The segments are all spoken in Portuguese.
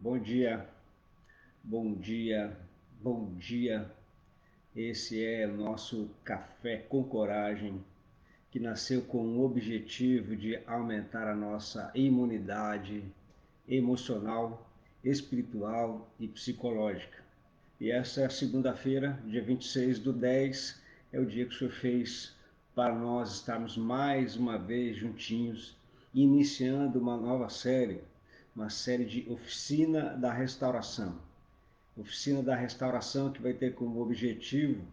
Bom dia, bom dia, bom dia. Esse é o nosso Café com Coragem, que nasceu com o objetivo de aumentar a nossa imunidade emocional, espiritual e psicológica. E essa é a segunda-feira, dia 26/10, é o dia que o Senhor fez para nós estarmos mais uma vez juntinhos, iniciando uma série de Oficina da Restauração. Oficina da Restauração que vai ter como objetivo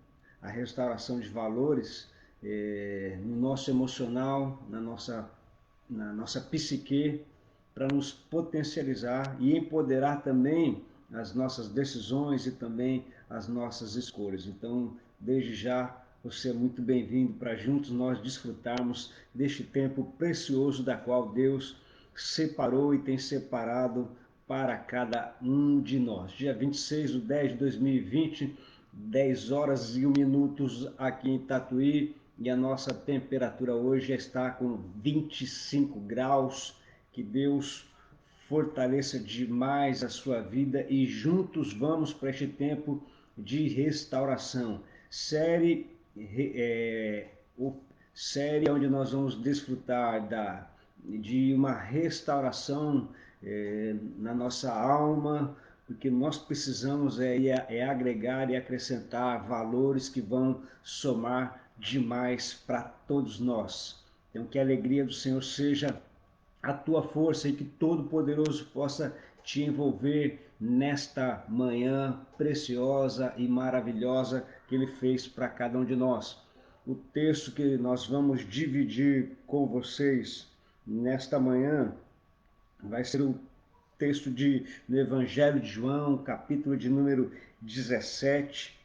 a restauração de valores no nosso emocional, na nossa psique, para nos potencializar e empoderar também as nossas decisões e também as nossas escolhas. Então, desde já, você é muito bem-vindo para juntos nós desfrutarmos deste tempo precioso da qual Deus separou e tem separado para cada um de nós. Dia 26/10/2020, 10 horas e 1 minuto aqui em Tatuí, e a nossa temperatura hoje está com 25 graus. Que Deus fortaleça demais a sua vida e juntos vamos para este tempo de restauração. Série onde nós vamos desfrutar de uma restauração na nossa alma, porque nós precisamos agregar e acrescentar valores que vão somar demais para todos nós. Então, que a alegria do Senhor seja a tua força e que Todo-Poderoso possa te envolver nesta manhã preciosa e maravilhosa que Ele fez para cada um de nós. O texto que nós vamos dividir com vocês nesta manhã vai ser o texto do Evangelho de João, capítulo de número 17,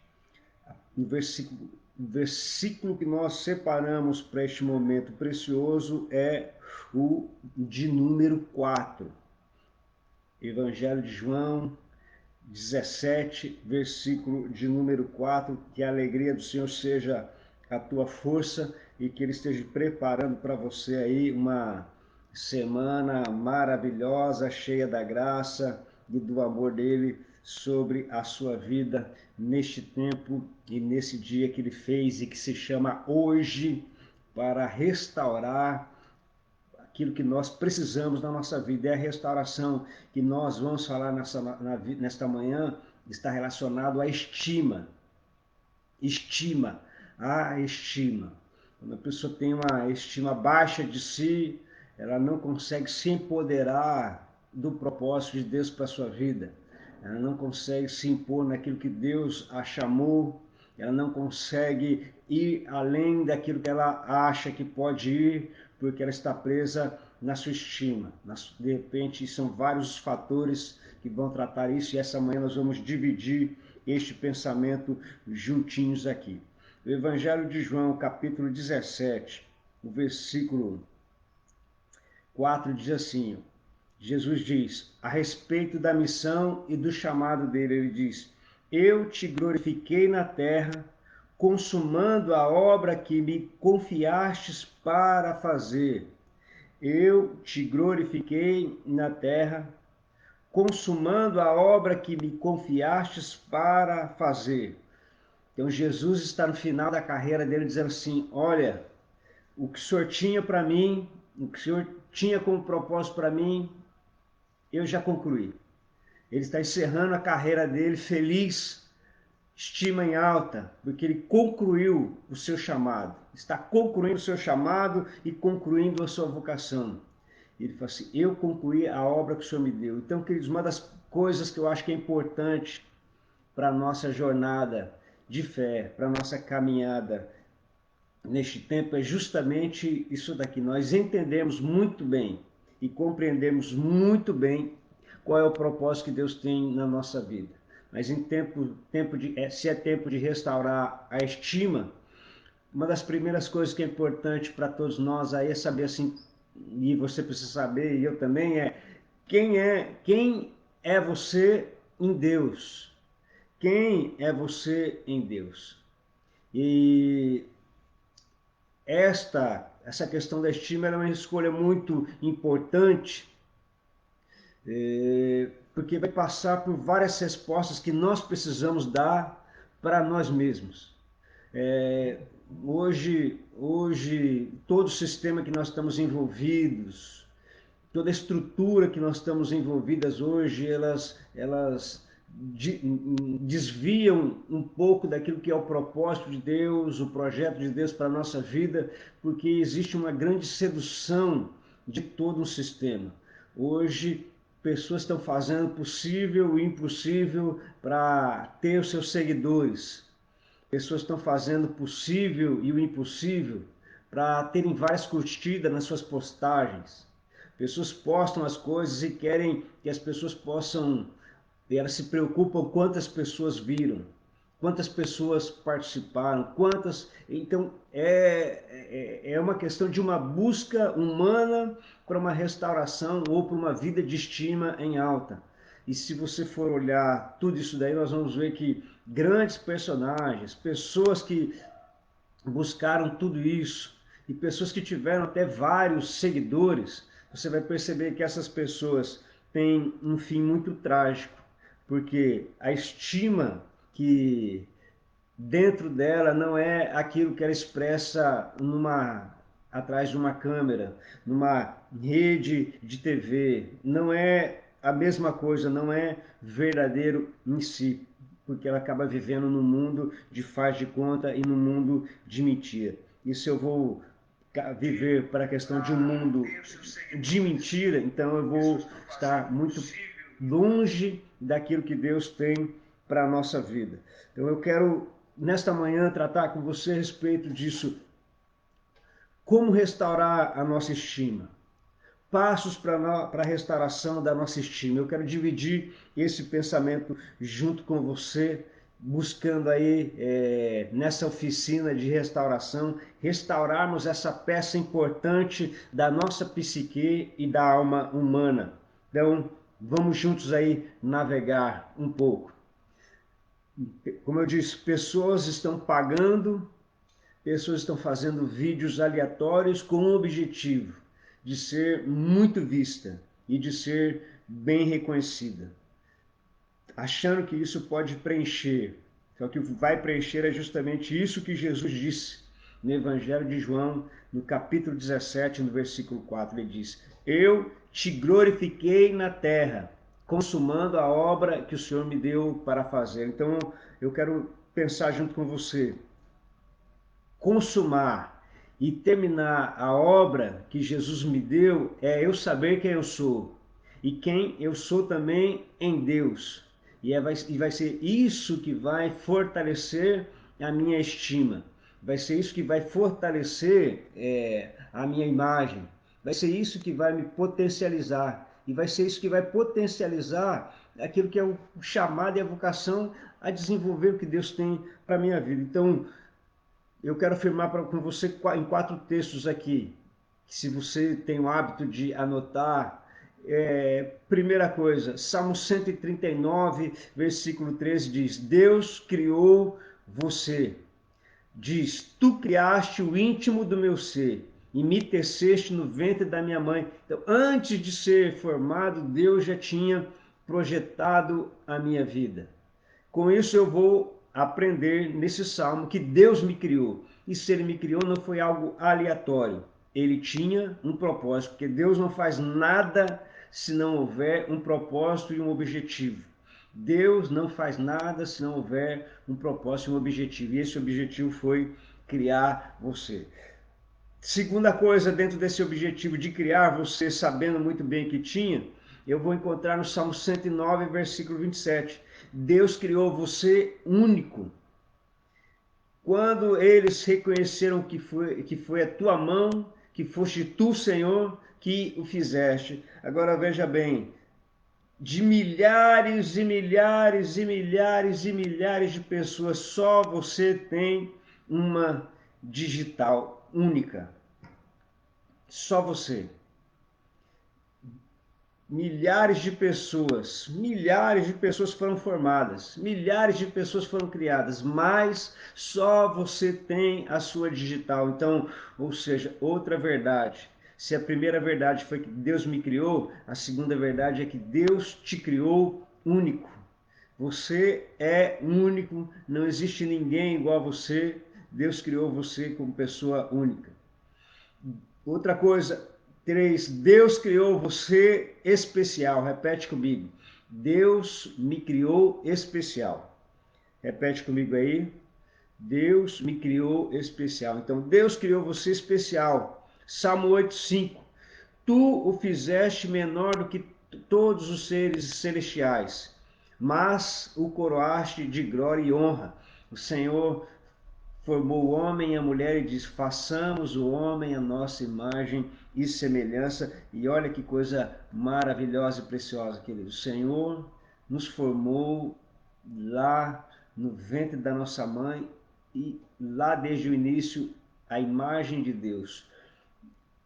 no versículo que nós separamos para este momento precioso é o de número 4. Evangelho de João 17, versículo de número 4. Que a alegria do Senhor seja a tua força e que Ele esteja preparando para você aí uma semana maravilhosa, cheia da graça e do amor dele sobre a sua vida neste tempo e nesse dia que Ele fez e que se chama hoje, para restaurar aquilo que nós precisamos na nossa vida. É a restauração que nós vamos falar nesta manhã, está relacionado à estima. A estima. Quando a pessoa tem uma estima baixa de si, ela não consegue se empoderar do propósito de Deus para a sua vida. Ela não consegue se impor naquilo que Deus a chamou. Ela não consegue ir além daquilo que ela acha que pode ir, porque ela está presa na sua estima. De repente, são vários fatores que vão tratar isso, e essa manhã nós vamos dividir este pensamento juntinhos aqui. O Evangelho de João, capítulo 17, o versículo 4 diz assim: Jesus diz, a respeito da missão e do chamado dele, ele diz: eu te glorifiquei na terra, consumando a obra que me confiastes para fazer. Eu te glorifiquei na terra, consumando a obra que me confiastes para fazer. Então Jesus está no final da carreira dele dizendo assim: olha, o que o Senhor tinha para mim, o que o Senhor tinha como propósito para mim, eu já concluí. Ele está encerrando a carreira dele feliz, estima em alta, porque ele concluiu o seu chamado. Está concluindo o seu chamado e concluindo a sua vocação. Ele fala assim: eu concluí a obra que o Senhor me deu. Então, queridos, uma das coisas que eu acho que é importante para a nossa jornada de fé, para a nossa caminhada neste tempo é justamente isso daqui. Nós entendemos muito bem e compreendemos muito bem qual é o propósito que Deus tem na nossa vida. Mas se é tempo de restaurar a estima, uma das primeiras coisas que é importante para todos nós aí é saber assim, e você precisa saber, e eu também, quem é você em Deus? Quem é você em Deus? E essa questão da estima é uma escolha muito importante, porque vai passar por várias respostas que nós precisamos dar para nós mesmos. Hoje, todo o sistema que nós estamos envolvidos, toda a estrutura que nós estamos envolvidas hoje, elas desviam um pouco daquilo que é o propósito de Deus, o projeto de Deus para a nossa vida, porque existe uma grande sedução de todo um sistema. Hoje, pessoas estão fazendo o possível e o impossível para ter os seus seguidores. Pessoas estão fazendo o possível e o impossível para terem várias curtidas nas suas postagens. Pessoas postam as coisas e querem que as pessoas possam, elas se preocupam quantas pessoas viram, quantas pessoas participaram, quantas. Então é uma questão de uma busca humana para uma restauração ou para uma vida de estima em alta. E se você for olhar tudo isso daí, nós vamos ver que grandes personagens, pessoas que buscaram tudo isso, e pessoas que tiveram até vários seguidores, você vai perceber que essas pessoas têm um fim muito trágico, porque a estima que dentro dela não é aquilo que ela expressa atrás de uma câmera, numa rede de TV, não é a mesma coisa, não é verdadeiro em si, porque ela acaba vivendo num mundo de faz de conta e num mundo de mentira. Isso eu vou viver para a questão de um mundo de mentira, então eu vou estar muito longe daquilo que Deus tem para a nossa vida. Então eu quero, nesta manhã, tratar com você a respeito disso. Como restaurar a nossa estima? Passos para a restauração da nossa estima. Eu quero dividir esse pensamento junto com você, buscando aí nessa oficina de restauração, restaurarmos essa peça importante da nossa psique e da alma humana. Então, vamos juntos aí navegar um pouco. Como eu disse, pessoas estão pagando, pessoas estão fazendo vídeos aleatórios com o objetivo de ser muito vista e de ser bem reconhecida, achando que isso pode preencher. Só que o que vai preencher é justamente isso que Jesus disse no Evangelho de João, no capítulo 17, no versículo 4. Ele diz: eu te glorifiquei na terra, consumando a obra que o Senhor me deu para fazer. Então, eu quero pensar junto com você. Consumar e terminar a obra que Jesus me deu é eu saber quem eu sou e quem eu sou também em Deus. E vai ser isso que vai fortalecer a minha estima. Vai ser isso que vai fortalecer a minha imagem. Vai ser isso que vai me potencializar. E vai ser isso que vai potencializar aquilo que é o chamado e a vocação a desenvolver o que Deus tem para a minha vida. Então, eu quero afirmar com você em 4 textos aqui, que se você tem o hábito de anotar, primeira coisa, Salmo 139, versículo 13 diz: Deus criou você. Diz: tu criaste o íntimo do meu ser e me teceste no ventre da minha mãe. Então, antes de ser formado, Deus já tinha projetado a minha vida. Com isso eu vou aprender nesse salmo que Deus me criou. E se ele me criou não foi algo aleatório. Ele tinha um propósito, porque Deus não faz nada se não houver um propósito e um objetivo. Deus não faz nada se não houver um propósito e um objetivo. E esse objetivo foi criar você. Segunda coisa, dentro desse objetivo de criar você, sabendo muito bem que tinha, eu vou encontrar no Salmo 109, versículo 27. Deus criou você único. Quando eles reconheceram que foi a tua mão, que foste tu, Senhor, que o fizeste. Agora veja bem, de milhares e milhares e milhares e milhares de pessoas, só você tem uma digital única. Só você. Milhares de pessoas foram formadas, milhares de pessoas foram criadas, mas só você tem a sua digital. Então, ou seja, outra verdade, Se a primeira verdade foi que Deus me criou, a segunda verdade é que Deus te criou único. Você é único, não existe ninguém igual a você. Deus criou você como pessoa única. Outra coisa, 3, Deus criou você especial. Repete comigo. Deus me criou especial. Repete comigo aí. Deus me criou especial. Então, Deus criou você especial. Salmo 8:5. Tu o fizeste menor do que todos os seres celestiais, mas o coroaste de glória e honra. O Senhor formou o homem e a mulher e diz: façamos o homem a nossa imagem e semelhança. E olha que coisa maravilhosa e preciosa, querido. O Senhor nos formou lá no ventre da nossa mãe e lá desde o início a imagem de Deus.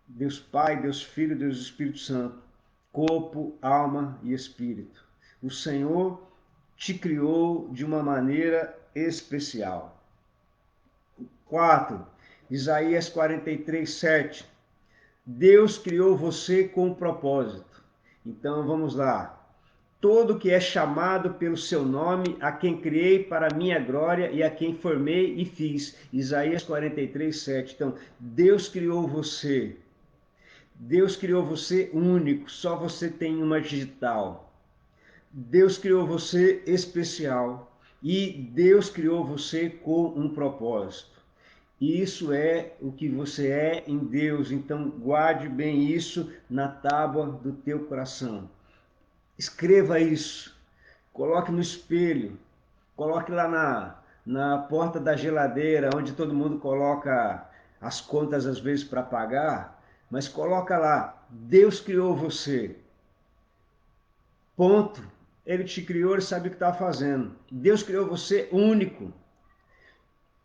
Deus Pai, Deus Filho, Deus Espírito Santo, corpo, alma e espírito. O Senhor te criou de uma maneira especial. 4. Isaías 43:7. Deus criou você com um propósito. Então vamos lá. Todo que é chamado pelo seu nome, a quem criei para a minha glória e a quem formei e fiz. Isaías 43:7. Então, Deus criou você. Deus criou você único, só você tem uma digital. Deus criou você especial e Deus criou você com um propósito. E isso é o que você é em Deus, então guarde bem isso na tábua do teu coração. Escreva isso, coloque no espelho, coloque lá na porta da geladeira, onde todo mundo coloca as contas às vezes para pagar, mas coloca lá, Deus criou você. Ponto. Ele te criou, ele sabe o que está fazendo. Deus criou você único.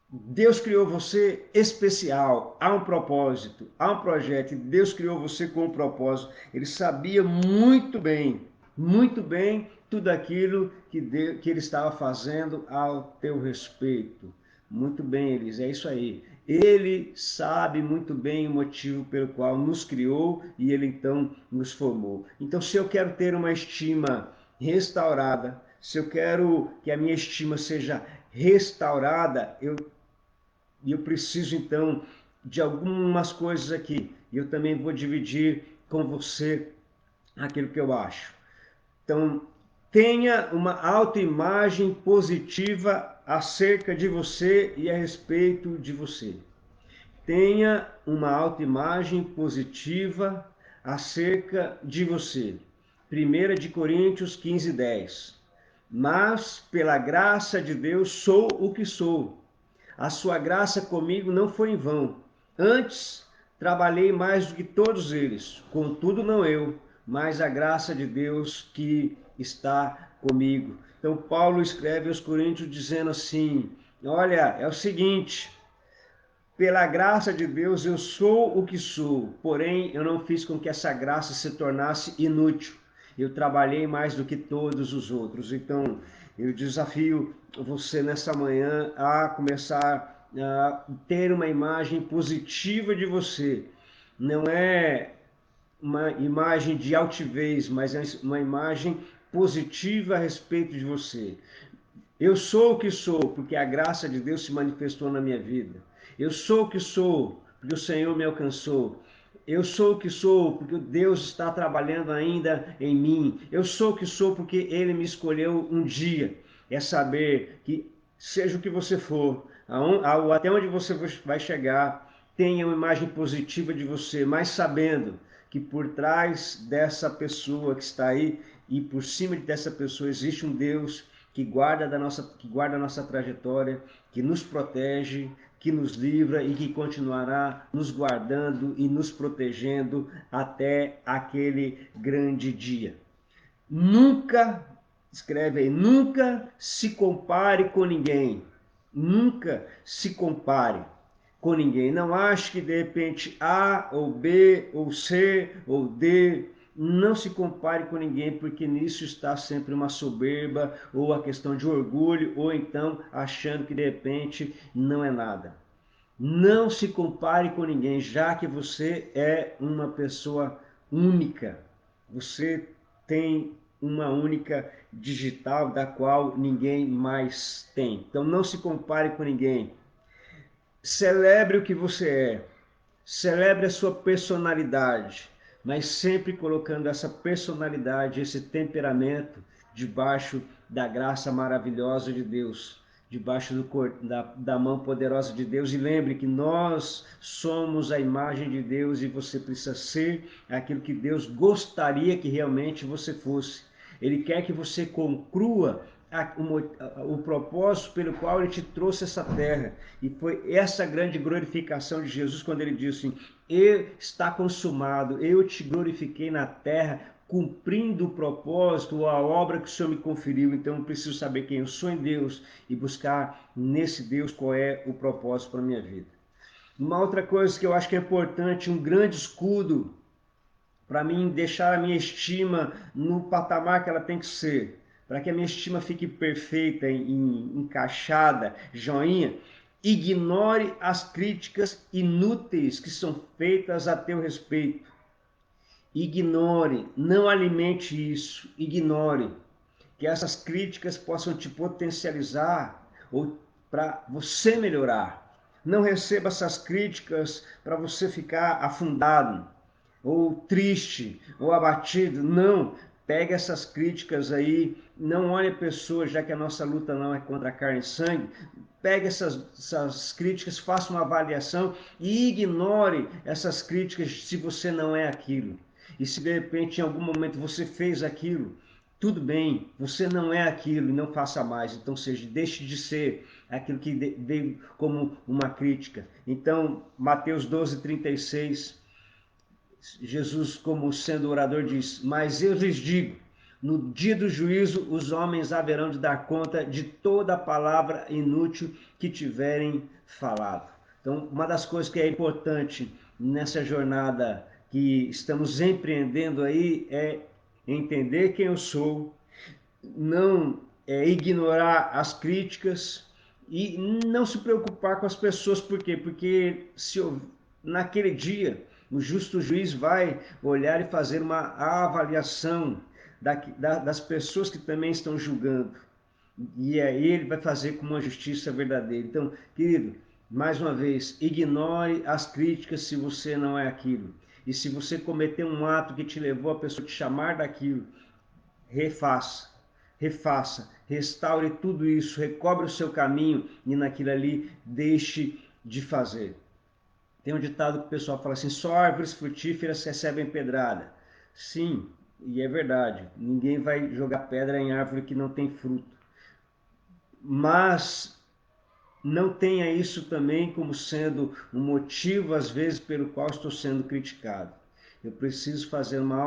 Deus criou você especial. Há um propósito, há um projeto. Deus criou você com um propósito. Ele sabia muito bem tudo aquilo que ele estava fazendo ao teu respeito. Muito bem, Elis, é isso aí. Ele sabe muito bem o motivo pelo qual nos criou e ele então nos formou. Então, se eu quero ter uma estima restaurada, se eu quero que a minha estima seja restaurada, eu preciso então de algumas coisas aqui. E eu também vou dividir com você aquilo que eu acho. Então, tenha uma autoimagem positiva acerca de você e a respeito de você. Tenha uma autoimagem positiva acerca de você. 1 de Coríntios 15:10. Mas, pela graça de Deus, sou o que sou. A sua graça comigo não foi em vão. Antes, trabalhei mais do que todos eles. Contudo, não eu, mas a graça de Deus que está comigo. Então, Paulo escreve aos Coríntios dizendo assim: olha, é o seguinte, pela graça de Deus eu sou o que sou, porém eu não fiz com que essa graça se tornasse inútil. Eu trabalhei mais do que todos os outros. Então, eu desafio você nessa manhã a começar a ter uma imagem positiva de você. Não é uma imagem de altivez, mas é uma imagem positiva a respeito de você. Eu sou o que sou porque a graça de Deus se manifestou na minha vida. Eu sou o que sou porque o Senhor me alcançou. Eu sou o que sou porque Deus está trabalhando ainda em mim. Eu sou o que sou porque Ele me escolheu um dia. É saber que, seja o que você for, até onde você vai chegar, tenha uma imagem positiva de você, mas sabendo que por trás dessa pessoa que está aí e por cima dessa pessoa existe um Deus que guarda a nossa trajetória, que nos protege, que nos livra e que continuará nos guardando e nos protegendo até aquele grande dia. Nunca, escreve aí, nunca se compare com ninguém. Nunca se compare com ninguém. Não ache que de repente A ou B ou C ou D. Não se compare com ninguém, porque nisso está sempre uma soberba ou a questão de orgulho, ou então achando que de repente não é nada. Não se compare com ninguém, já que você é uma pessoa única. Você tem uma única digital da qual ninguém mais tem. Então não se compare com ninguém. Celebre o que você é. Celebre a sua personalidade, mas sempre colocando essa personalidade, esse temperamento debaixo da graça maravilhosa de Deus, debaixo da mão poderosa de Deus. E lembre que nós somos a imagem de Deus e você precisa ser aquilo que Deus gostaria que realmente você fosse. Ele quer que você conclua o propósito pelo qual ele te trouxe essa terra. E foi essa grande glorificação de Jesus quando ele disse assim: está consumado, eu te glorifiquei na terra, cumprindo o propósito, a obra que o Senhor me conferiu. Então eu preciso saber quem eu sou em Deus e buscar nesse Deus qual é o propósito para a minha vida. Uma outra coisa que eu acho que é importante, um grande escudo para mim deixar a minha estima no patamar que ela tem que ser, para que a minha estima fique perfeita, encaixada, joinha. Ignore as críticas inúteis que são feitas a teu respeito. Ignore, não alimente isso, ignore. Que essas críticas possam te potencializar ou para você melhorar. Não receba essas críticas para você ficar afundado, ou triste, ou abatido. Não, pega essas críticas aí, não olhe a pessoa, já que a nossa luta não é contra a carne e sangue. Pegue essas críticas, faça uma avaliação e ignore essas críticas se você não é aquilo. E se de repente em algum momento você fez aquilo, tudo bem, você não é aquilo e não faça mais. Então, seja, deixe de ser aquilo que veio como uma crítica. Então, Mateus 12:36, Jesus, como sendo orador, diz: mas eu lhes digo, no dia do juízo, os homens haverão de dar conta de toda a palavra inútil que tiverem falado. Então, uma das coisas que é importante nessa jornada que estamos empreendendo aí é entender quem eu sou, não ignorar as críticas e não se preocupar com as pessoas. Por quê? Porque se eu, naquele dia o justo juiz vai olhar e fazer uma avaliação das pessoas que também estão julgando. E aí ele vai fazer com uma justiça verdadeira. Então, querido, mais uma vez, ignore as críticas se você não é aquilo. E se você cometer um ato que te levou a pessoa te chamar daquilo, refaça, restaure tudo isso, recobre o seu caminho e naquilo ali deixe de fazer. Tem um ditado que o pessoal fala assim: só árvores frutíferas recebem pedrada. Sim, e é verdade. Ninguém vai jogar pedra em árvore que não tem fruto. Mas não tenha isso também como sendo um motivo, às vezes, pelo qual estou sendo criticado. Eu preciso fazer uma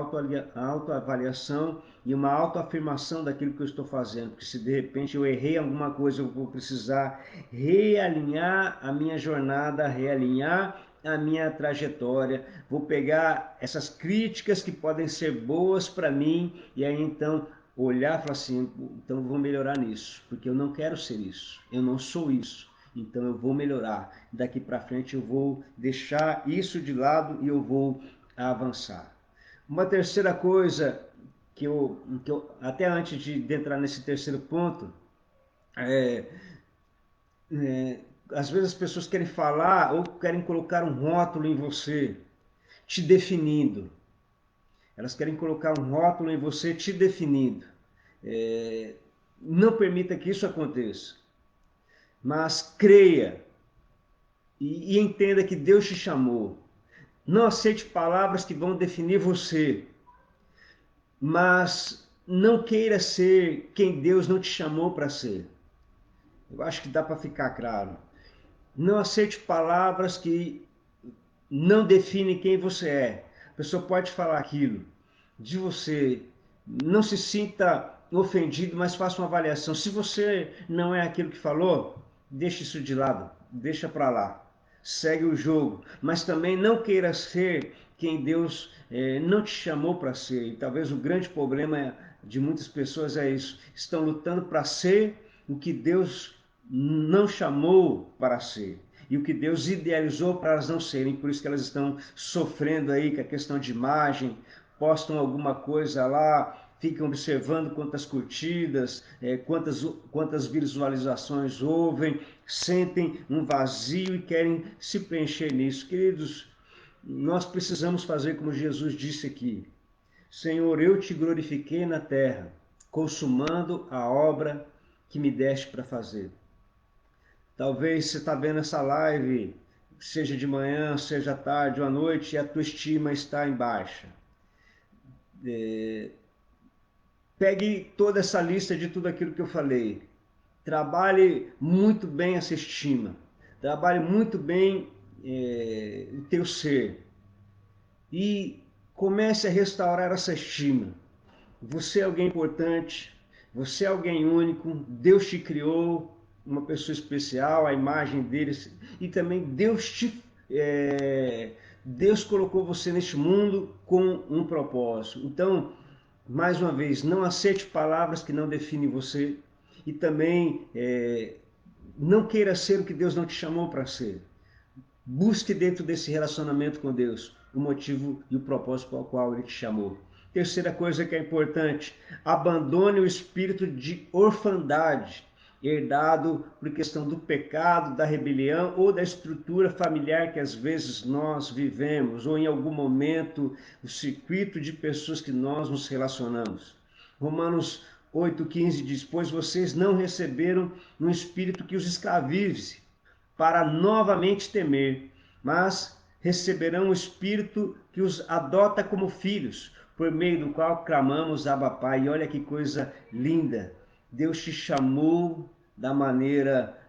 autoavaliação e uma autoafirmação daquilo que eu estou fazendo, porque se de repente eu errei alguma coisa, eu vou precisar realinhar a minha jornada, realinhar a minha trajetória, vou pegar essas críticas que podem ser boas para mim e aí então olhar e falar assim: então eu vou melhorar nisso, porque eu não quero ser isso, eu não sou isso, então eu vou melhorar. Daqui para frente eu vou deixar isso de lado e eu vou avançar. Uma terceira coisa que eu até antes de entrar nesse terceiro ponto, é, é, às vezes as pessoas querem falar ou querem colocar um rótulo em você, te definindo. Elas querem colocar um rótulo em você, te definindo. É, não permita que isso aconteça, mas creia e entenda que Deus te chamou. Não aceite palavras que vão definir você, mas não queira ser quem Deus não te chamou para ser. Eu acho que dá para ficar claro. Não aceite palavras que não definem quem você é. A pessoa pode falar aquilo de você. Não se sinta ofendido, mas faça uma avaliação. Se você não é aquilo que falou, deixa isso de lado, deixa para lá. Segue o jogo, mas também não queira ser quem Deus não te chamou para ser. E talvez o grande problema de muitas pessoas é isso. Estão lutando para ser o que Deus não chamou para ser. e o que Deus idealizou para elas não serem. Por isso que elas estão sofrendo aí com a questão de imagem, postam alguma coisa lá, ficam observando quantas curtidas, quantas visualizações ouvem, sentem um vazio e querem se preencher nisso. Queridos, nós precisamos fazer como Jesus disse aqui: Senhor, eu te glorifiquei na terra, consumando a obra que me deste para fazer. Talvez você está vendo essa live, seja de manhã, seja à tarde ou à noite, e a tua estima está em baixa. Pegue toda essa lista de tudo aquilo que eu falei. Trabalhe muito bem essa estima. Trabalhe muito bem o teu ser. E comece a restaurar essa estima. Você é alguém importante, você é alguém único, Deus te criou, uma pessoa especial, a imagem dele, e também Deus colocou você neste mundo com um propósito. Então, mais uma vez, não aceite palavras que não definem você, e também não queira ser o que Deus não te chamou para ser. Busque dentro desse relacionamento com Deus o motivo e o propósito para o qual Ele te chamou. Terceira coisa que é importante: abandone o espírito de orfandade, herdado por questão do pecado, da rebelião ou da estrutura familiar que às vezes nós vivemos, ou em algum momento o circuito de pessoas que nós nos relacionamos. Romanos 8,15 diz: pois vocês não receberam um espírito que os escravize, para novamente temer, mas receberão o Espírito que os adota como filhos, por meio do qual clamamos Abba Pai. E olha que coisa linda, Deus te chamou da maneira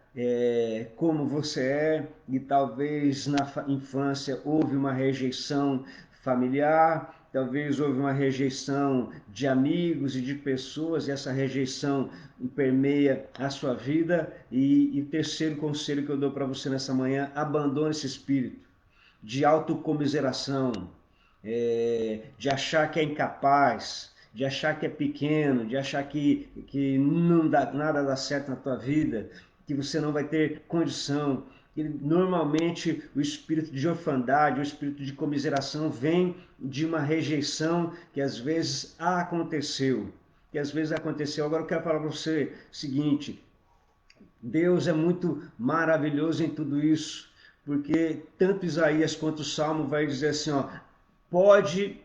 como você é, e talvez na infância houve uma rejeição familiar, talvez houve uma rejeição de amigos e de pessoas, e essa rejeição permeia a sua vida. E o terceiro conselho que eu dou para você nessa manhã: abandone esse espírito de autocomiseração, de achar que é incapaz, de achar que é pequeno, de achar que não dá, nada dá certo na tua vida, que você não vai ter condição. Normalmente o espírito de orfandade, o espírito de comiseração vem de uma rejeição que às vezes aconteceu. Agora eu quero falar para você o seguinte: Deus é muito maravilhoso em tudo isso, porque tanto Isaías quanto o Salmo vai dizer assim, ó: pode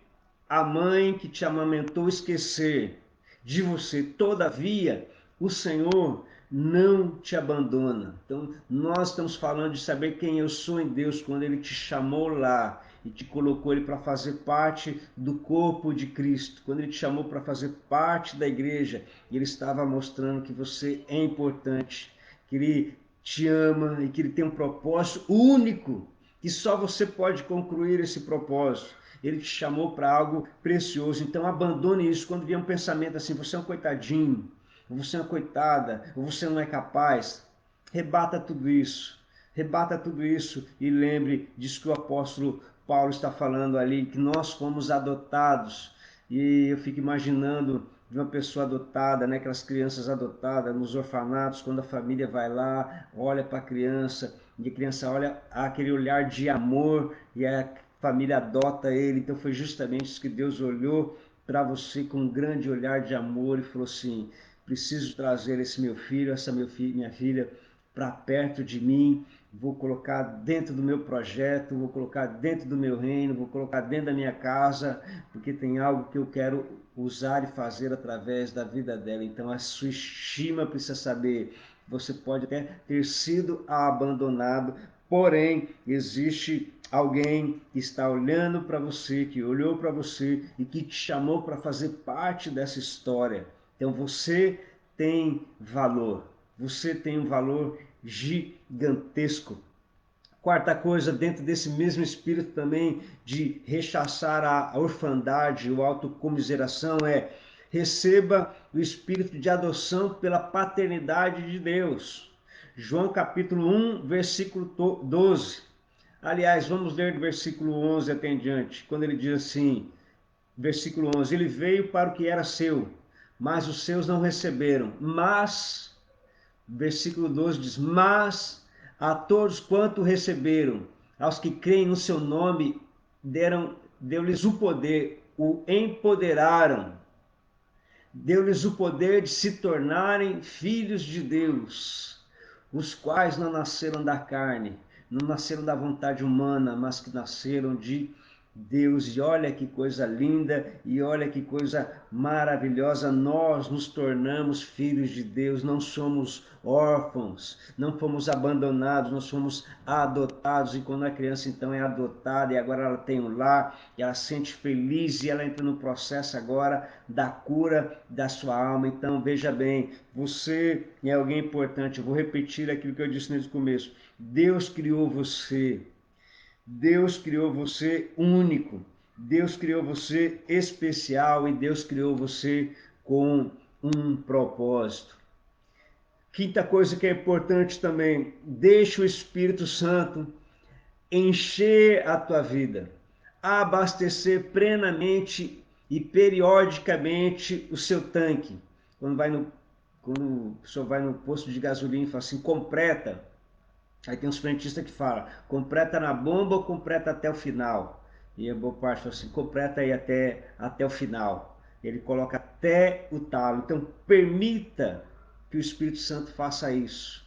a mãe que te amamentou esquecer de você, todavia o Senhor não te abandona. Então nós estamos falando de saber quem eu sou em Deus, quando Ele te chamou lá e te colocou Ele para fazer parte do corpo de Cristo, quando Ele te chamou para fazer parte da igreja, Ele estava mostrando que você é importante, que Ele te ama e que Ele tem um propósito único, que só você pode concluir esse propósito. Ele te chamou para algo precioso. Então abandone isso. Quando vier um pensamento assim: você é um coitadinho, ou você é uma coitada, ou você não é capaz, rebata tudo isso. Rebata tudo isso e lembre disso que o apóstolo Paulo está falando ali, que nós fomos adotados. E eu fico imaginando de uma pessoa adotada, né, aquelas crianças adotadas nos orfanatos, quando a família vai lá, olha para a criança, e a criança olha aquele olhar de amor, e a família adota ele. Então foi justamente isso que Deus olhou para você com um grande olhar de amor e falou assim: preciso trazer esse meu filho, minha filha para perto de mim, vou colocar dentro do meu projeto, vou colocar dentro do meu reino, vou colocar dentro da minha casa, porque tem algo que eu quero usar e fazer através da vida dela. Então a sua estima precisa saber: você pode até ter sido abandonado, porém existe alguém que está olhando para você, que olhou para você e que te chamou para fazer parte dessa história. Então você tem valor, você tem um valor gigantesco. Quarta coisa, dentro desse mesmo espírito também de rechaçar a orfandade, a autocomiseração, receba o espírito de adoção pela paternidade de Deus. João capítulo 1, versículo 12. Aliás, vamos ler do versículo 11 até em diante, quando ele diz assim, versículo 11: ele veio para o que era seu, mas os seus não receberam. Mas, versículo 12 diz: mas A todos quanto receberam, aos que creem no seu nome, deu-lhes o poder, o empoderaram, deu-lhes o poder de se tornarem filhos de Deus, os quais não nasceram da carne, não nasceram da vontade humana, mas que nasceram de Deus. E olha que coisa linda, e olha que coisa maravilhosa, nós nos tornamos filhos de Deus, não somos órfãos, não fomos abandonados, nós fomos adotados. E quando a criança então é adotada e agora ela tem um lar, e ela se sente feliz e ela entra no processo agora da cura da sua alma. Então veja bem, você é alguém importante. Eu vou repetir aquilo que eu disse desde o começo. Deus criou você. Deus criou você único, Deus criou você especial e Deus criou você com um propósito. Quinta coisa que é importante também, deixa o Espírito Santo encher a tua vida, abastecer plenamente e periodicamente o seu tanque. Quando o pessoal vai no posto de gasolina e fala assim, completa. Aí tem uns frentistas que falam, completa na bomba ou completa até o final? E a boa parte fala assim, completa aí até o final. Ele coloca até o talo. Então permita que o Espírito Santo faça isso.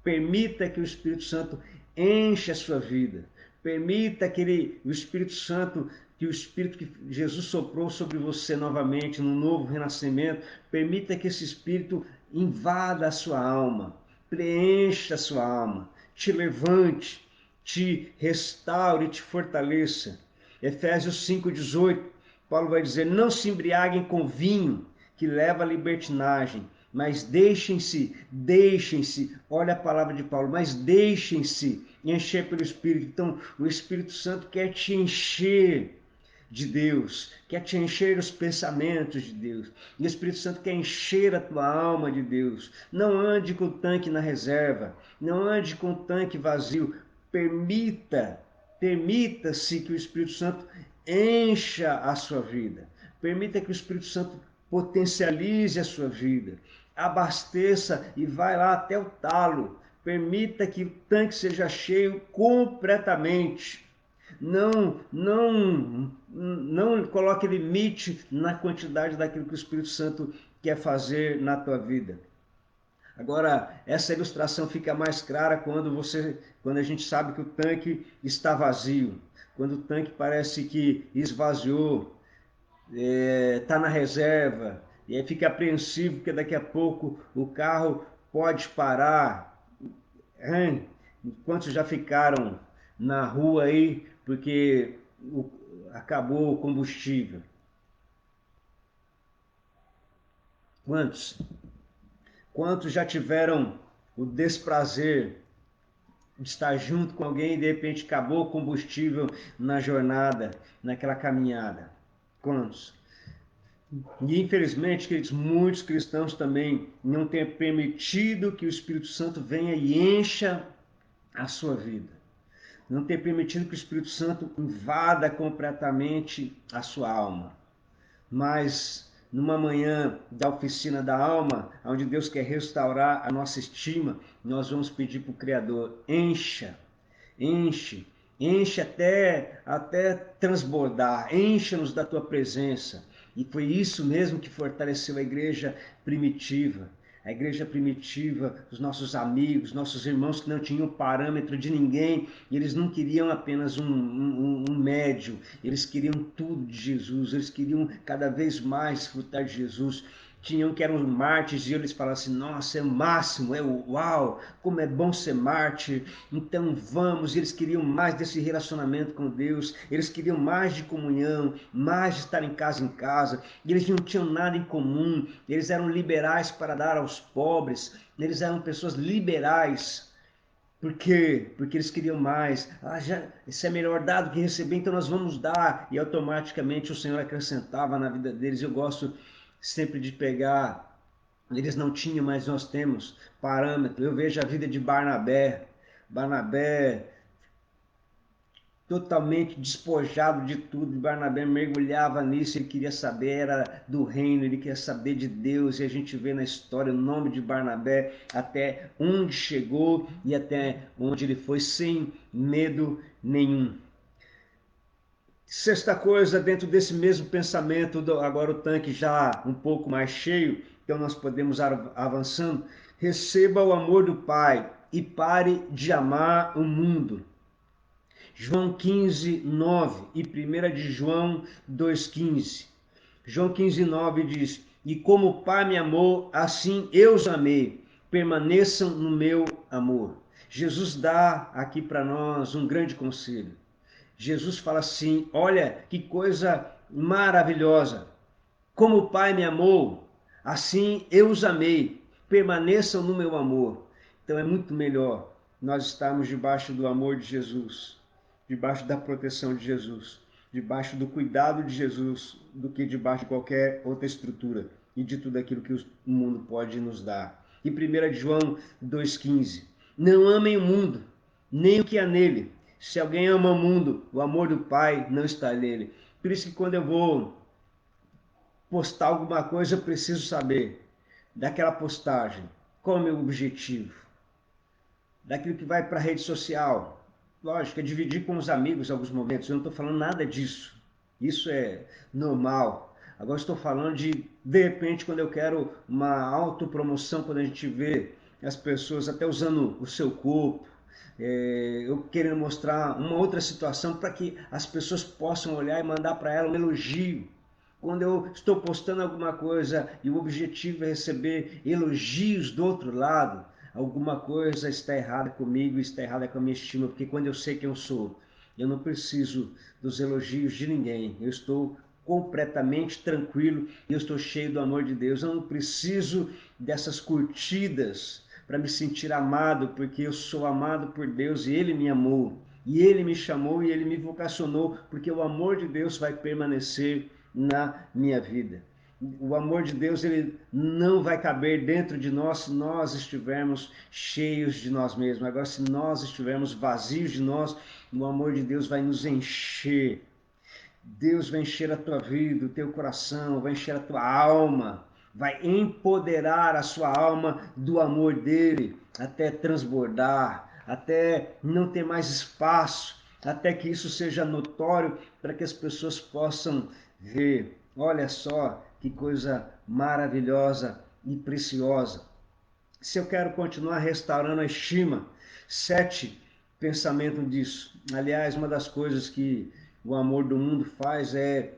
Permita que o Espírito Santo encha a sua vida. Permita que o Espírito Santo, que o Espírito que Jesus soprou sobre você novamente, no novo renascimento, permita que esse Espírito invada a sua alma, preencha a sua alma, te levante, te restaure, te fortaleça. Efésios 5,18, Paulo vai dizer, não se embriaguem com vinho, que leva à libertinagem, mas deixem-se, olha a palavra de Paulo, mas deixem-se encher pelo Espírito. Então, o Espírito Santo quer te encher de Deus, quer te encher os pensamentos de Deus. E o Espírito Santo quer encher a tua alma de Deus. Não ande com o tanque na reserva, não ande com o tanque vazio. Permita-se que o Espírito Santo encha a sua vida. Permita que o Espírito Santo potencialize a sua vida. Abasteça e vai lá até o talo. Permita que o tanque seja cheio completamente. Não coloque limite na quantidade daquilo que o Espírito Santo quer fazer na tua vida. Agora, essa ilustração fica mais clara quando a gente sabe que o tanque está vazio, quando o tanque parece que esvaziou, está na reserva, e aí fica apreensivo porque daqui a pouco o carro pode parar. Quantos já ficaram na rua aí porque acabou o combustível? Quantos? Quantos já tiveram o desprazer de estar junto com alguém e de repente acabou o combustível na jornada, naquela caminhada? Quantos? E infelizmente, queridos, muitos cristãos também não têm permitido que o Espírito Santo venha e encha a sua vida. Não têm permitido que o Espírito Santo invada completamente a sua alma. Mas numa manhã da oficina da alma, onde Deus quer restaurar a nossa estima, nós vamos pedir para o Criador, enche até transbordar, encha-nos da tua presença. E foi isso mesmo que fortaleceu a igreja primitiva. A igreja primitiva, os nossos amigos, nossos irmãos que não tinham parâmetro de ninguém, e eles não queriam apenas um médio, eles queriam tudo de Jesus, eles queriam cada vez mais desfrutar de Jesus. Tinham que eram mártires e eles falavam assim, nossa, é o máximo, é o uau, como é bom ser mártir, então vamos. E eles queriam mais desse relacionamento com Deus, eles queriam mais de comunhão, mais de estar em casa, e eles não tinham nada em comum, eles eram liberais para dar aos pobres, eles eram pessoas liberais. Por quê? Porque eles queriam mais. Isso é melhor dar do que receber, então nós vamos dar. E automaticamente o Senhor acrescentava na vida deles. Eu gosto sempre de pegar, eles não tinham, mas nós temos parâmetro. Eu vejo a vida de Barnabé. Barnabé totalmente despojado de tudo. E Barnabé mergulhava nisso, ele queria saber, era do reino, ele queria saber de Deus. E a gente vê na história o nome de Barnabé, até onde chegou e até onde ele foi, sem medo nenhum. Sexta coisa, dentro desse mesmo pensamento, agora o tanque já um pouco mais cheio, então nós podemos avançando. Receba o amor do Pai e pare de amar o mundo. João 15, 9 e 1 de João 2,15. João 15, 9 diz: E como o Pai me amou, assim eu os amei. Permaneçam no meu amor. Jesus dá aqui para nós um grande conselho. Jesus fala assim: olha que coisa maravilhosa. Como o Pai me amou, assim eu os amei. Permaneçam no meu amor. Então é muito melhor nós estarmos debaixo do amor de Jesus, debaixo da proteção de Jesus, debaixo do cuidado de Jesus, do que debaixo de qualquer outra estrutura e de tudo aquilo que o mundo pode nos dar. E 1 João 2,15. Não amem o mundo, nem o que há nele. Se alguém ama o mundo, o amor do Pai não está nele. Por isso que quando eu vou postar alguma coisa, eu preciso saber daquela postagem, qual é o meu objetivo, daquilo que vai para a rede social. Lógico, é dividir com os amigos em alguns momentos, eu não estou falando nada disso. Isso é normal. Agora estou falando de repente, quando eu quero uma autopromoção, quando a gente vê as pessoas até usando o seu corpo, eu querendo mostrar uma outra situação para que as pessoas possam olhar e mandar para ela um elogio. Quando eu estou postando alguma coisa e o objetivo é receber elogios do outro lado, alguma coisa está errada comigo, está errada com a minha estima, porque quando eu sei quem eu sou, eu não preciso dos elogios de ninguém. Eu estou completamente tranquilo e eu estou cheio do amor de Deus. Eu não preciso dessas curtidas para me sentir amado, porque eu sou amado por Deus e Ele me amou. E Ele me chamou e Ele me vocacionou, porque o amor de Deus vai permanecer na minha vida. O amor de Deus, ele não vai caber dentro de nós se nós estivermos cheios de nós mesmos. Agora, se nós estivermos vazios de nós, o amor de Deus vai nos encher. Deus vai encher a tua vida, o teu coração, vai encher a tua alma, vai empoderar a sua alma do amor dele, até transbordar, até não ter mais espaço, até que isso seja notório para que as pessoas possam ver. Olha só que coisa maravilhosa e preciosa. Se eu quero continuar restaurando a estima, 7, pensamento disso. Aliás, uma das coisas que o amor do mundo faz é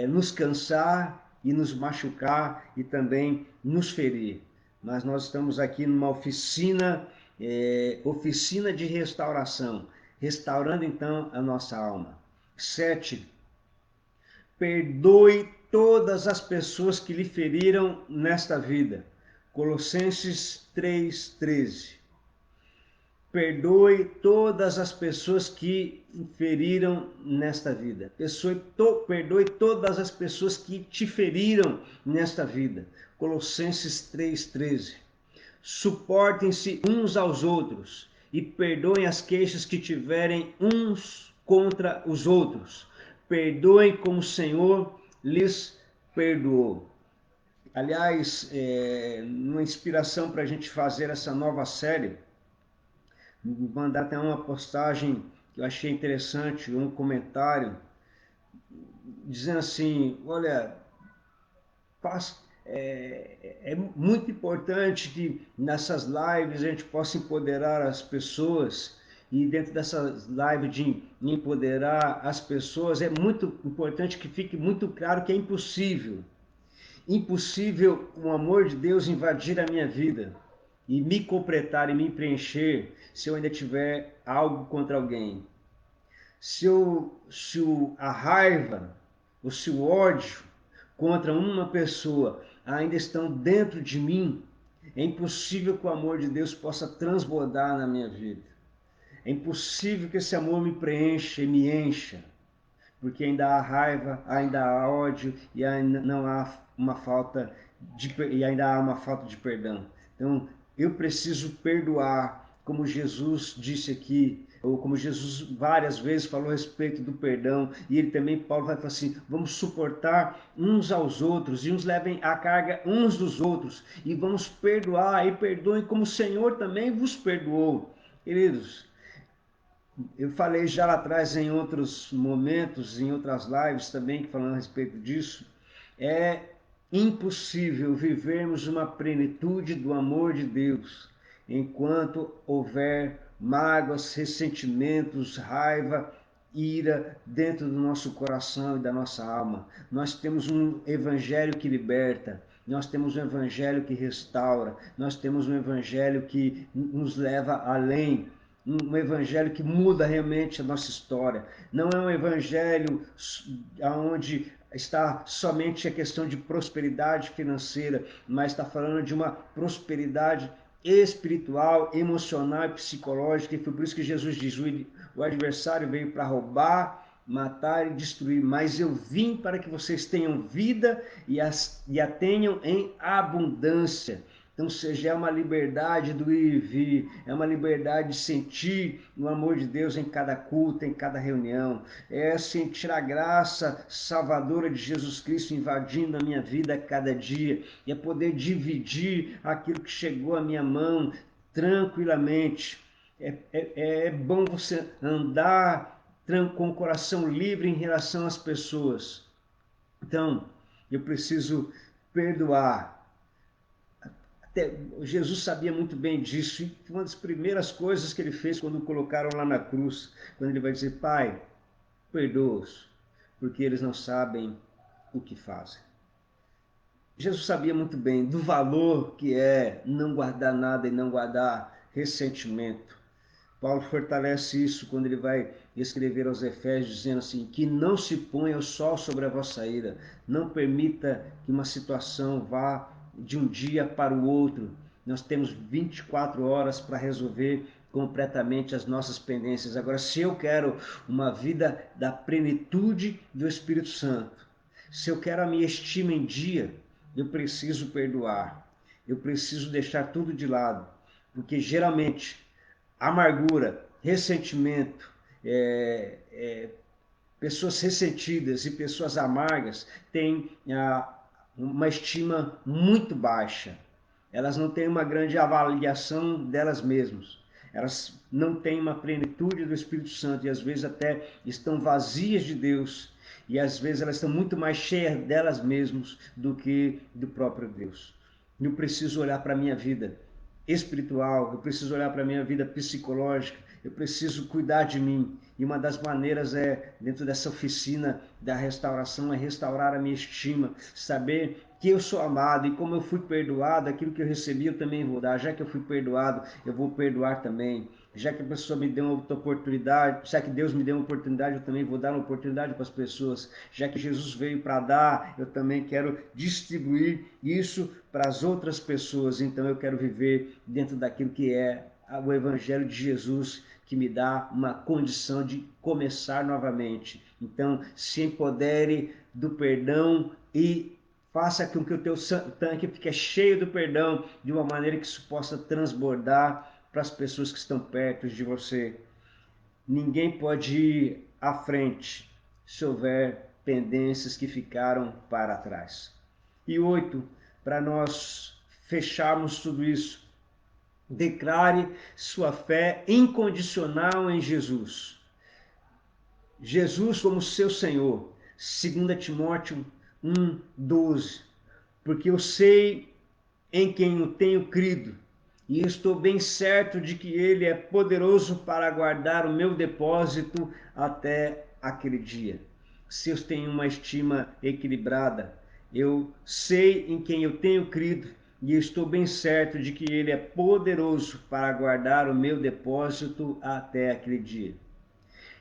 nos cansar e nos machucar e também nos ferir. Mas nós estamos aqui numa oficina de restauração, restaurando então a nossa alma. 7, perdoe todas as pessoas que lhe feriram nesta vida. Colossenses 3,13. Perdoe todas as pessoas que feriram nesta vida. Perdoe todas as pessoas que te feriram nesta vida. Colossenses 3,13. Suportem-se uns aos outros e perdoem as queixas que tiverem uns contra os outros. Perdoem como o Senhor lhes perdoou. Aliás, uma inspiração para a gente fazer essa nova série, mandar até uma postagem que eu achei interessante, um comentário, dizendo assim, olha, é muito importante que nessas lives a gente possa empoderar as pessoas, e dentro dessas lives de empoderar as pessoas, é muito importante que fique muito claro que é impossível o amor de Deus invadir a minha vida e me completar e me preencher se eu ainda tiver algo contra alguém. Se a raiva ou se o ódio contra uma pessoa ainda estão dentro de mim, é impossível que o amor de Deus possa transbordar na minha vida. É impossível que esse amor me preencha e me encha, porque ainda há raiva, ainda há ódio e ainda não há e ainda há uma falta de perdão. Então, eu preciso perdoar como Jesus disse aqui, ou como Jesus várias vezes falou a respeito do perdão, e ele também, Paulo vai falar assim, vamos suportar uns aos outros, e uns levem a carga uns dos outros, e vamos perdoar, e perdoem como o Senhor também vos perdoou. Queridos, eu falei já lá atrás em outros momentos, em outras lives também, falando a respeito disso, é impossível vivermos uma plenitude do amor de Deus enquanto houver mágoas, ressentimentos, raiva, ira dentro do nosso coração e da nossa alma. Nós temos um evangelho que liberta, nós temos um evangelho que restaura, nós temos um evangelho que nos leva além, um evangelho que muda realmente a nossa história. Não é um evangelho onde está somente a questão de prosperidade financeira, mas está falando de uma prosperidade espiritual, emocional e psicológica, e foi por isso que Jesus diz, o adversário veio para roubar, matar e destruir, mas eu vim para que vocês tenham vida e a tenham em abundância. Então, seja, é uma liberdade do ir e vir, é uma liberdade de sentir o amor de Deus em cada culto, em cada reunião, é sentir a graça salvadora de Jesus Cristo invadindo a minha vida a cada dia, e é poder dividir aquilo que chegou à minha mão tranquilamente. É bom você andar com o coração livre em relação às pessoas. Então, eu preciso perdoar. Jesus sabia muito bem disso, e uma das primeiras coisas que ele fez quando o colocaram lá na cruz, quando ele vai dizer, Pai, perdoa-os, porque eles não sabem o que fazem. Jesus sabia muito bem do valor que é não guardar nada e não guardar ressentimento. Paulo fortalece isso quando ele vai escrever aos Efésios, dizendo assim, que não se ponha o sol sobre a vossa ira, não permita que uma situação vá de um dia para o outro. Nós temos 24 horas para resolver completamente as nossas pendências. Agora, se eu quero uma vida da plenitude do Espírito Santo, se eu quero a minha estima em dia, eu preciso perdoar, eu preciso deixar tudo de lado, porque geralmente amargura, ressentimento, pessoas ressentidas e pessoas amargas têm uma estima muito baixa. Elas não têm uma grande avaliação delas mesmas. Elas não têm uma plenitude do Espírito Santo e às vezes até estão vazias de Deus. E às vezes elas estão muito mais cheias delas mesmas do que do próprio Deus. Eu preciso olhar para a minha vida espiritual, eu preciso olhar para a minha vida psicológica, eu preciso cuidar de mim. E uma das maneiras dentro dessa oficina da restauração, é restaurar a minha estima, saber que eu sou amado e como eu fui perdoado, aquilo que eu recebi eu também vou dar. Já que eu fui perdoado, eu vou perdoar também. Já que a pessoa me deu uma oportunidade, já que Deus me deu uma oportunidade, eu também vou dar uma oportunidade para as pessoas. Já que Jesus veio para dar, eu também quero distribuir isso para as outras pessoas. Então eu quero viver dentro daquilo que é o Evangelho de Jesus, que me dá uma condição de começar novamente. Então, se empodere do perdão e faça com que o teu tanque fique cheio do perdão, de uma maneira que isso possa transbordar para as pessoas que estão perto de você. Ninguém pode ir à frente se houver pendências que ficaram para trás. E 8, para nós fecharmos tudo isso, declare sua fé incondicional em Jesus. Jesus como seu Senhor. 2 Timóteo 1:12. Porque eu sei em quem eu tenho crido, e estou bem certo de que ele é poderoso para guardar o meu depósito até aquele dia. Se eu tenho uma estima equilibrada, eu sei em quem eu tenho crido, e estou bem certo de que ele é poderoso para guardar o meu depósito até aquele dia.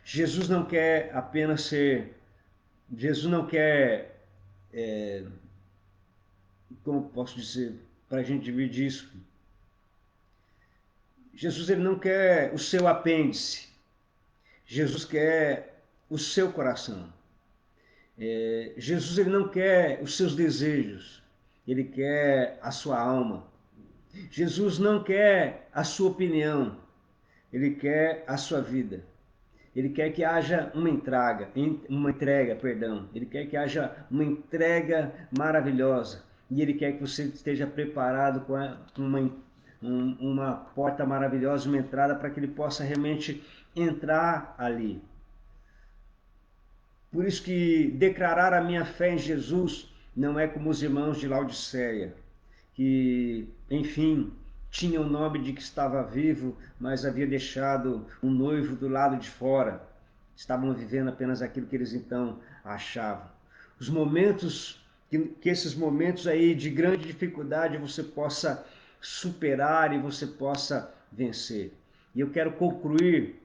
Jesus não quer apenas ser... Jesus não quer... como posso dizer, para a gente dividir isso? Jesus ele não quer o seu apêndice. Jesus quer o seu coração. Jesus ele não quer os seus desejos. Ele quer a sua alma. Jesus não quer a sua opinião. Ele quer a sua vida. Ele quer que haja uma entrega, perdão. Ele quer que haja uma entrega maravilhosa. E Ele quer que você esteja preparado com uma porta maravilhosa, uma entrada para que Ele possa realmente entrar ali. Por isso que declarar a minha fé em Jesus não é como os irmãos de Laodiceia, que, enfim, tinha o nome de que estava vivo, mas havia deixado um noivo do lado de fora. Estavam vivendo apenas aquilo que eles então achavam. Os momentos, que esses momentos aí de grande dificuldade você possa superar e você possa vencer. E eu quero concluir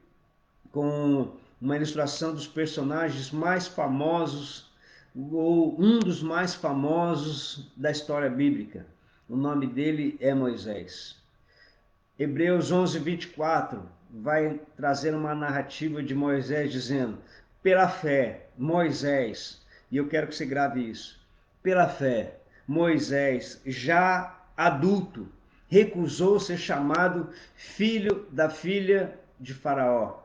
com uma ilustração dos personagens mais famosos, ou um dos mais famosos da história bíblica. O nome dele é Moisés. Hebreus 11, 24 vai trazer uma narrativa de Moisés dizendo: pela fé, Moisés, e eu quero que você grave isso, pela fé, Moisés, já adulto, recusou ser chamado filho da filha de Faraó.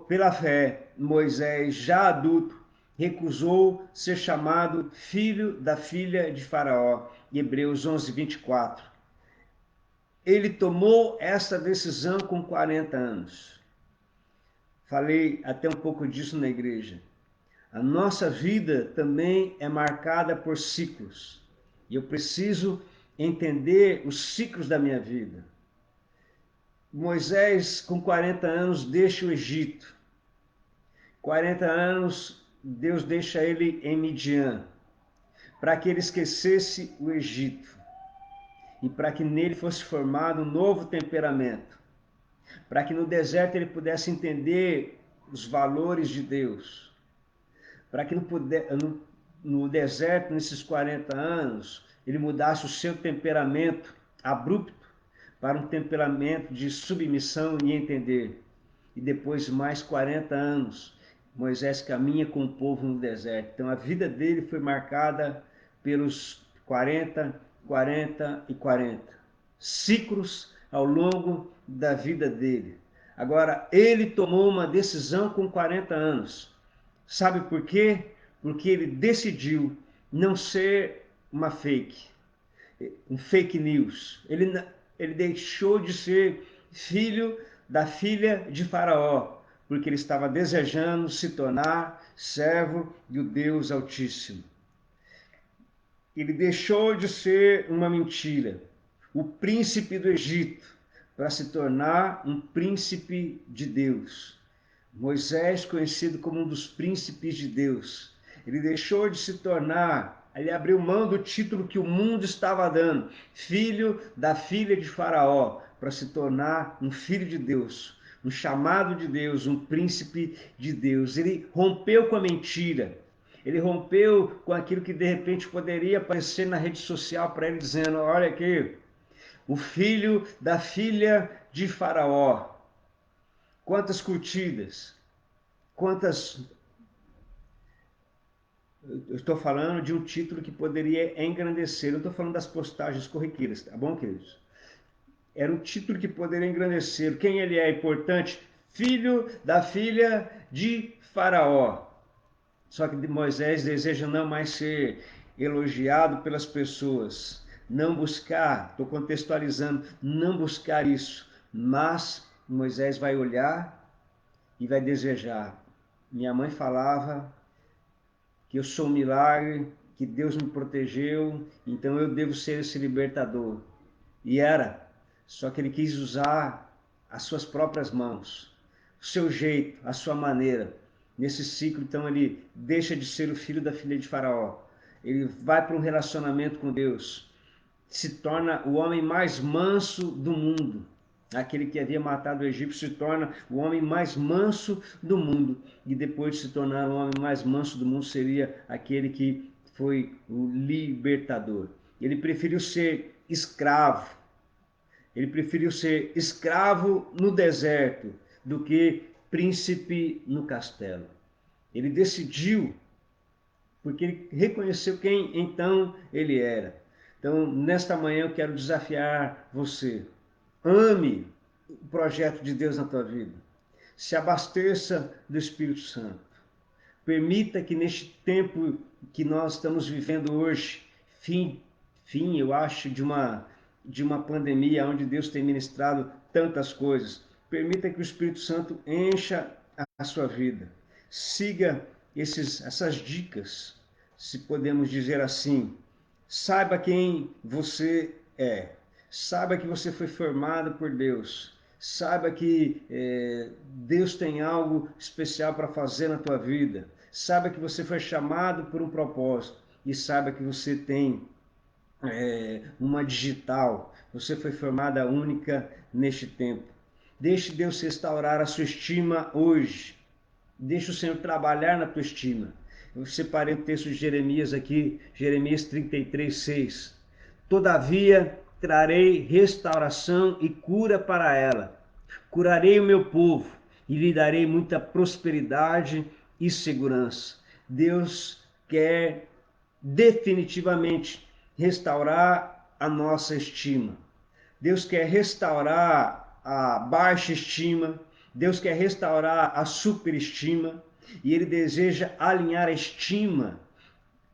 Pela fé, Moisés, já adulto, recusou ser chamado filho da filha de Faraó. Hebreus 11, 24. Ele tomou essa decisão com 40 anos. Falei até um pouco disso na igreja. A nossa vida também é marcada por ciclos. E eu preciso entender os ciclos da minha vida. Moisés, com 40 anos, deixa o Egito. 40 anos, Deus deixa ele em Midian, para que ele esquecesse o Egito e para que nele fosse formado um novo temperamento, para que no deserto ele pudesse entender os valores de Deus, para que no deserto, nesses 40 anos, ele mudasse o seu temperamento abrupto para um temperamento de submissão e entender. E depois mais 40 anos, Moisés caminha com o povo no deserto. Então a vida dele foi marcada pelos 40, 40 e 40. Ciclos ao longo da vida dele. Agora, ele tomou uma decisão com 40 anos. Sabe por quê? Porque ele decidiu não ser uma um fake news. Ele deixou de ser filho da filha de Faraó, porque ele estava desejando se tornar servo do Deus Altíssimo. Ele deixou de ser uma mentira, o príncipe do Egito, para se tornar um príncipe de Deus. Moisés, conhecido como um dos príncipes de Deus, ele deixou de se tornar, ele abriu mão do título que o mundo estava dando, filho da filha de Faraó, para se tornar um filho de Deus, um chamado de Deus, um príncipe de Deus. Ele rompeu com a mentira, ele rompeu com aquilo que de repente poderia aparecer na rede social para ele dizendo: olha aqui, o filho da filha de Faraó. Quantas curtidas, quantas... Eu estou falando de um título que poderia engrandecer, não estou falando das postagens corriqueiras, tá bom, queridos? Era um título que poderia engrandecer. Quem ele é importante? Filho da filha de Faraó. Só que Moisés deseja não mais ser elogiado pelas pessoas, não buscar, estou contextualizando, não buscar isso, mas Moisés vai olhar e vai desejar. Minha mãe falava que eu sou um milagre, que Deus me protegeu, então eu devo ser esse libertador. E era, só que ele quis usar as suas próprias mãos, o seu jeito, a sua maneira. Nesse ciclo, então, ele deixa de ser o filho da filha de Faraó. Ele vai para um relacionamento com Deus, se torna o homem mais manso do mundo. Aquele que havia matado o egípcio se torna o homem mais manso do mundo. E depois de se tornar o homem mais manso do mundo, seria aquele que foi o libertador. Ele preferiu ser escravo. Ele preferiu ser escravo no deserto do que príncipe no castelo. Ele decidiu, porque ele reconheceu quem então ele era. Então, nesta manhã eu quero desafiar você. Ame o projeto de Deus na tua vida. Se abasteça do Espírito Santo. Permita que neste tempo que nós estamos vivendo hoje, fim, eu acho, de uma pandemia onde Deus tem ministrado tantas coisas, permita que o Espírito Santo encha a sua vida. Siga essas dicas, se podemos dizer assim. Saiba quem você é. Saiba que você foi formado por Deus. Saiba que Deus tem algo especial para fazer na tua vida. Saiba que você foi chamado por um propósito. E saiba que você tem uma digital. Você foi formada única neste tempo. Deixe Deus restaurar a sua estima hoje. Deixe o Senhor trabalhar na tua estima. Eu separei o texto de Jeremias aqui, Jeremias 33:6. Todavia trarei restauração e cura para ela. Curarei o meu povo e lhe darei muita prosperidade e segurança. Deus quer definitivamente restaurar a nossa estima. Deus quer restaurar a baixa estima, Deus quer restaurar a superestima e Ele deseja alinhar a estima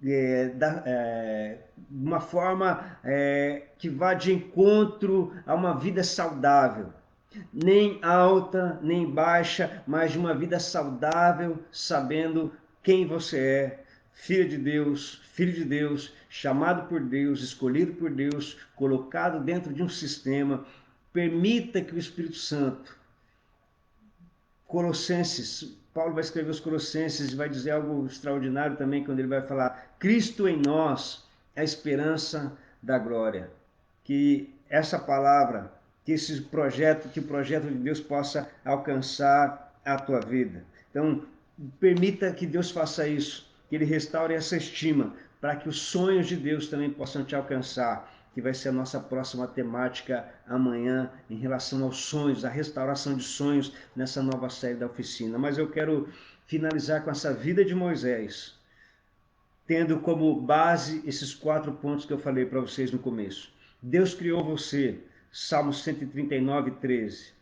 de uma forma que vá de encontro a uma vida saudável. Nem alta, nem baixa, mas de uma vida saudável, sabendo quem você é, filho de Deus, chamado por Deus, escolhido por Deus, colocado dentro de um sistema. Permita que o Espírito Santo, Colossenses, Paulo vai escrever os Colossenses e vai dizer algo extraordinário também quando ele vai falar: Cristo em nós, a esperança da glória. Que essa palavra, que o projeto de Deus possa alcançar a tua vida. Então, permita que Deus faça isso, que Ele restaure essa estima, para que os sonhos de Deus também possam te alcançar, que vai ser a nossa próxima temática amanhã em relação aos sonhos, a restauração de sonhos nessa nova série da oficina. Mas eu quero finalizar com essa vida de Moisés, tendo como base esses 4 pontos que eu falei para vocês no começo. Deus criou você, Salmo 139:13.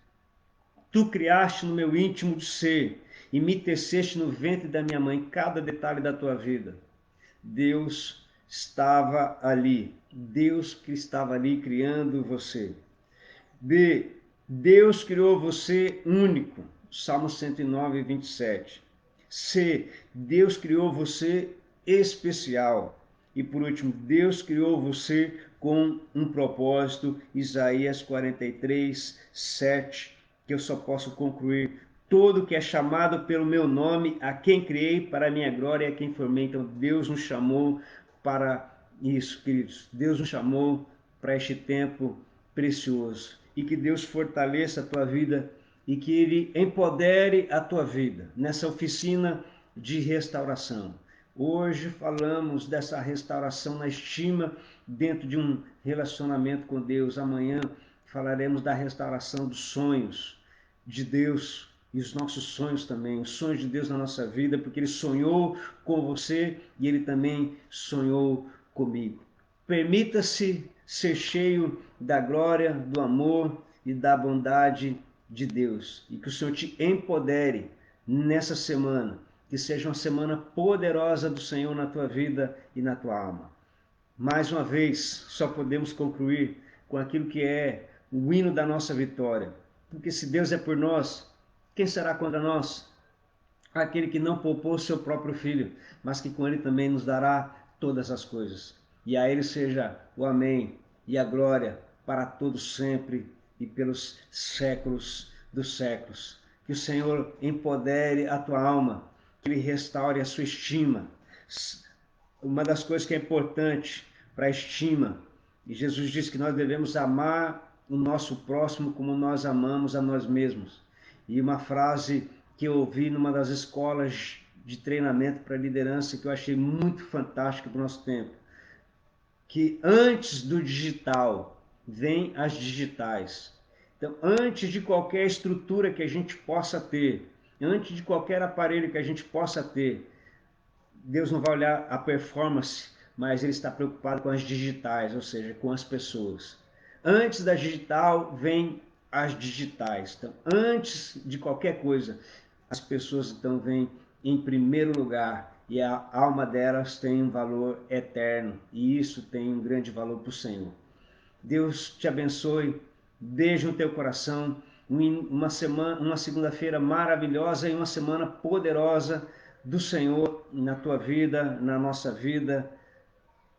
Tu criaste no meu íntimo de ser e me teceste no ventre da minha mãe cada detalhe da tua vida. Deus estava ali. Deus que estava ali criando você. B. Deus criou você único. Salmo 109:27. C. Deus criou você especial. E por último, Deus criou você com um propósito. Isaías 43:7, que eu só posso concluir: todo que é chamado pelo meu nome, a quem criei para a minha glória e a quem formei. Então Deus nos chamou para isso, queridos. Deus nos chamou para este tempo precioso. E que Deus fortaleça a tua vida e que Ele empodere a tua vida nessa oficina de restauração. Hoje falamos dessa restauração na estima dentro de um relacionamento com Deus. Amanhã falaremos da restauração dos sonhos de Deus e os nossos sonhos também, os sonhos de Deus na nossa vida, porque Ele sonhou com você e Ele também sonhou comigo. Permita-se ser cheio da glória, do amor e da bondade de Deus. E que o Senhor te empodere nessa semana. Que seja uma semana poderosa do Senhor na tua vida e na tua alma. Mais uma vez, só podemos concluir com aquilo que é o hino da nossa vitória. Porque se Deus é por nós, quem será contra nós? Aquele que não poupou seu próprio filho, mas que com ele também nos dará todas as coisas. E a ele seja o amém e a glória para todos sempre e pelos séculos dos séculos. Que o Senhor empodere a tua alma, que Ele restaure a sua estima. Uma das coisas que é importante para a estima, e Jesus disse que nós devemos amar o nosso próximo como nós amamos a nós mesmos. E uma frase que eu ouvi numa das escolas de treinamento para liderança que eu achei muito fantástica para o nosso tempo, que antes do digital vem as digitais. Então, antes de qualquer estrutura que a gente possa ter, antes de qualquer aparelho que a gente possa ter, Deus não vai olhar a performance, mas Ele está preocupado com as digitais, ou seja, com as pessoas. Antes da digital vem as digitais. Então, antes de qualquer coisa, as pessoas então vêm em primeiro lugar e a alma delas tem um valor eterno e isso tem um grande valor para o Senhor. Deus te abençoe, beijo no teu coração, uma semana, uma segunda-feira maravilhosa e uma semana poderosa do Senhor na tua vida, na nossa vida.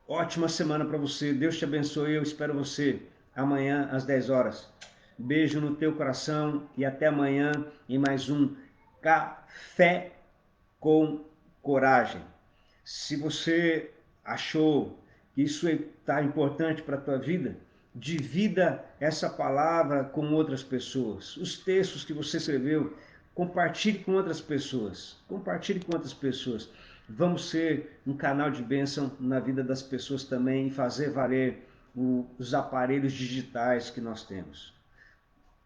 Ótima semana para você, Deus te abençoe, eu espero você amanhã às 10 horas. Beijo no teu coração e até amanhã em mais um Café com Coragem. Se você achou que isso está importante para a tua vida, divida essa palavra com outras pessoas. Os textos que você escreveu, compartilhe com outras pessoas. Compartilhe com outras pessoas. Vamos ser um canal de bênção na vida das pessoas também e fazer valer os aparelhos digitais que nós temos.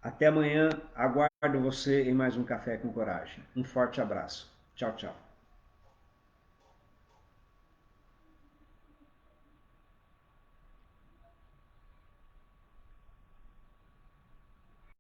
Até amanhã, aguardo você em mais um Café com Coragem. Um forte abraço. Tchau, tchau.